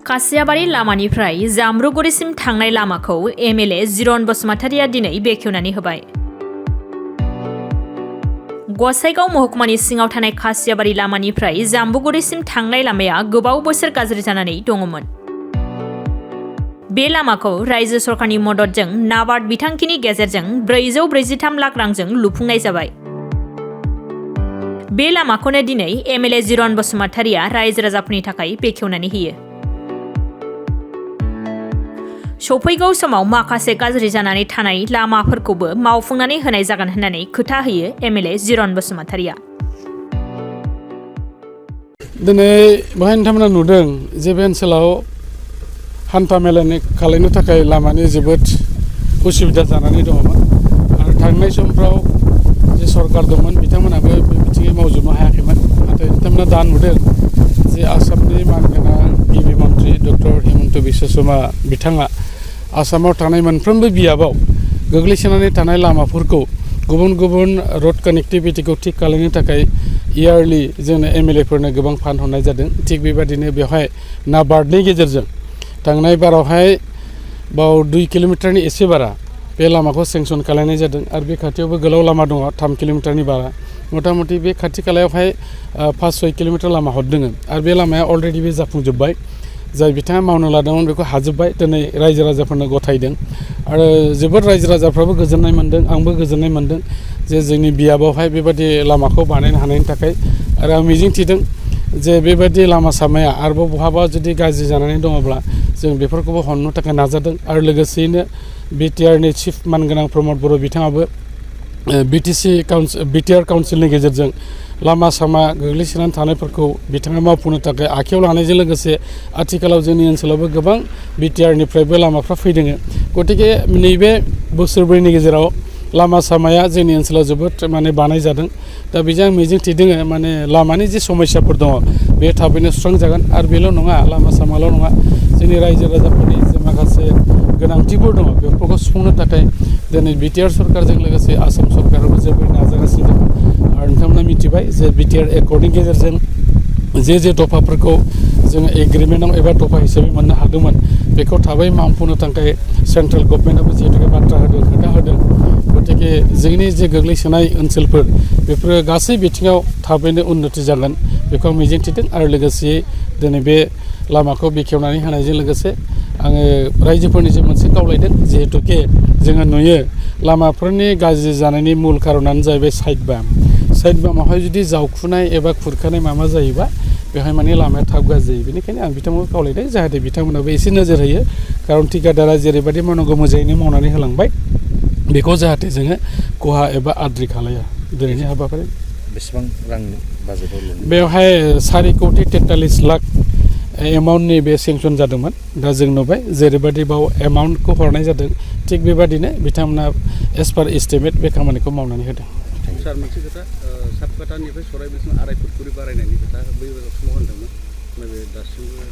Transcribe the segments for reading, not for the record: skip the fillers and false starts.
खासियाबारि लामानिफ्राय जाम्ब्रुगुरिसिम थांनाय लामाखौ एमएलए जिरन बसुमतारिया दिनै बेखेवनानै होबाय। गसाइगाव महकुमानि सिङाव थानाय खासियाबारि लामानिफ्राय जाम्ब्रुगुरिसिम थांनाय लामाया गोबाव बोसोर गाज्रि जानानै दङमोन। बे लामाखौ रायजो सरकारनि मददजों नाबार्ड बिथांखिनि गेजेरजों 443 लाख रांजों लुफुंनाय जाबाय। बे लामाखौनो दिनै एमएलए जिरन बसुमतारिया रायजो राजाफोरनि थाखाय बेखेवनानै होयो। सफैगौ समाव माखासे गाज्रि जानानै थानाय लामाफोरखौबो मावफुंनानै होनाय जागोन होननानै खोथा होयो एमएलए जिरन बसुमतारिया। दिनै बेहाय नोंथांमोना नुदों जे बे ओनसोलाव हान्था मेलानि खालामनो थाखाय लामानि जोबोद उसुबिदा जानानै दङमोन आरो थांनाय समफ्राव जे सरकार दंमोन बिथांमोनाबो बे बिथिङै मावजोबनो हायाखैमोन। नाथाय बिथांमोना दा नुदों जे आसामनि मानगोनां गिबि मन्त्रि डक्टर हिमन्त बिश्व शर्मा बिथाङा आसामाव थानाय मोनफ्रोमबो बियाबाव गोग्लैसोनानै थानाय लामाफोरखौ गुबुन गुबुन रड कानेक्टिभिटिखौ थिक खालामनो थाखाय इयारलि जोंनो एमएलएफोरनो गोबां फान्ड हरनाय जादों। थिग बेबादिनो बेवहाय नाबार्डनि गेजेरजों थांनाय बारावहाय 2 किल'मिटारनि एसे बारा बे लामाखौ सेंसन खालामनाय जादों आरो बे खाथियावबो गोलाव लामा दङ 3 किल'मिटारनि बारा। मथा मथि बे खाथि खालायावहाय 5-6 किल'मिटार लामा हरदों आरो बे लामाया अलरेडि बे जाफुंजोब्बाय। जाय बिथाङा मावनो लादोंमोन बेखौ हाजोब्बाय, दिनै रायजो राजाफोरनो गथायदों आरो जोबोद रायजो राजाफ्राबो गोजोननाय मोन्दों, आंबो गोजोननाय मोन्दों जे जोंनि बियाबावहाय बेबायदि लामाखौ बानायनो हानायनि थाखाय। आरो आं मिजिंथिदों जे बेबायदि लामा सामाया आरोबाव बहाबा जुदि गाज्रि जानानै दङब्ला जों बेफोरखौबो हरनो थाखाय नाजादों। आरो लोगोसेयैनो बिटिआरनि चिफ मानगोनां प्रमद बर' बिथाङाबो बिटिआर काउन्सिलनि गेजेरजों लामा सामा गोग्लैसोनानै थानायफोरखौ बिथाङा मावफुंनो थाखाय आखायाव लानायजों लोगोसे आथिखालाव जोंनि ओनसोलावबो गोबां बिटिआरनिफ्रायबो लामाफ्रा फैदों। गतिके नैबे बोसोरब्रैनि गेजेराव लामा सामाया जोंनि ओनसोलाव जोबोद बानाय जादों। दा बेजों आं मिजिंथिदों लामानि जे समस्याफोर दङ बे थाबैनो सुस्रांजागोन। आरो बेल' नङा, लामा सामाल' नङा, जोंनि रायजो राजाफोरनि जे माखासे गोनांथिफोर दङ बेफोरखौ सुफुंनो थाखाय दिनै बिटिआर सरकारजों लोगोसे आसाम सरकाराबो जोबोद नाजागासिनो दङ। आरो नोंथांमोना मिथिबाय जे बिटिआर एकर्डनि गेजेरजों जे दफाफोरखौ जोङो एग्रिमेन्टआव एबा दफा हिसाबै मोननो हादोंमोन बेखौ थाबै मावफुंनो थाखाय सेन्ट्रेल गभर्नमेन्टआबो जिहेतु बाथ्रा होदों, खोथा होदों। गतिके जोंनि जे गोग्लैसोनाय ओनसोलफोर बेफोरो गासै बिथिङाव थाबैनो उन्नति जागोन बेखौ आं मिजिंथिदों। आरो लोगोसेयै दिनै बे लामाखौ बेखेवनानै होनायजों लोगोसे आङो रायजोफोरनिसिम मोनसे खावलायदों, जिहेतुके जोङो नुयो लामाफोरनि गाज्रि जानायनि मुल कारनानो जाहैबाय साइड बामावहाय जुदि जावखुनाय एबा खुरखानाय माबा जायोबा बेवहाय लामाया थाब गाज्रि जायो। बेनिखायनो आं बिथांमोनखौ खावलायदों जाहाथे बिथांमोनाबो एसे नोजोर होयो, खारन ठिकादारा जेरैबायदि मावनांगौ मोजाङैनो मावनानै होलांबाय बेखौ जाहाथे जोङो खहा एबा आद्रि खालाया। दिनैनि हाबाफारि बेसेबां रांनि बाजेटआव बेवहाय 4,43 लाख एमाउन्टनि बे सेंसन जादोंमोन। दा जों नुबाय जेरैबायदि बाव एमाउन्टखौ हरनाय जादों थिग बेबादिनो बिथांमोना एस पार एस्टिमेट बे खामानिखौ मावनानै होदों। सार, मोनसे खोथा, साबकाटानिफ्राय सराइबिलसिम 2.5 फुट खुरि बारायनायनि खोथा बै समाव होनदोंमोन, नाथाय दासिमबो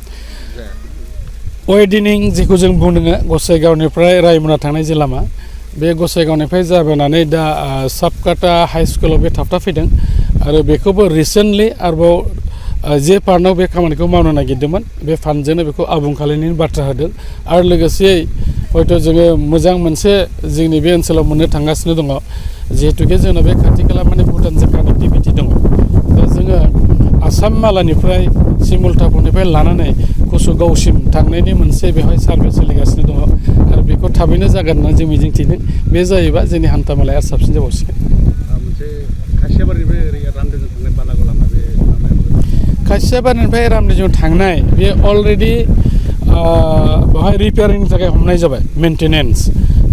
जायाखै। वेडिनिं जेखौ जों बुंदों गसाइगावनिफ्राय रायमना थांनाय जे लामा, बे गसाइगावनिफ्राय जाबोनानै दा साबकाटा हाइ स्कुलाव बे थाबथाफैदों आरो बेखौबो रिसेन्टलि आरोबाव जे फान्डआव बे खामानिखौ मावनो नागिरदोंमोन बे फान्डजोंनो बेखौ आबुं खालामनायनि बाथ्रा होदों। आरो लोगोसे हयथ' जोङो मोजां मोनसे जोंनि बे ओनसोलाव मोननो थांगासिनो दङ, जिहेतुके जोंना बे खाथि खाला भुटानजों कानेक्टिभिटि दङ। दा जोङो आसाम मालानिफ्राय सिमुलटापुरनिफ्राय लानानै कसुगावसिम थांनायनि मोनसे बेवहाय सार्भे सोलिगासिनो दङ आरो बेखौ थाबैनो जागोन होननानै जों मिजिंथिदों। बे जायोबा जोंनि हान्था मेलाया साबसिन जाबावसिगोन। मोनसे खासियाबारिनिफ्राय ओरै रामदेवजों थांनाय बालागाव लामा, बे खासियाबारिनिफ्राय रामदेवजों थांनाय बे अलरेडि बेवहाय रिपेयारिंनि थाखाय हमनाय जाबाय, मेन्टेनेन्स।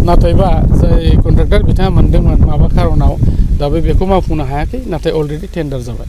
नाथायबा जाय कन्ट्रेक्टर बिथाङा मोनदोंमोन माबा खारनाव दाबो बेखौ मावफुंनो हायाखै, नाथाय अलरेडि टेन्डार जाबाय।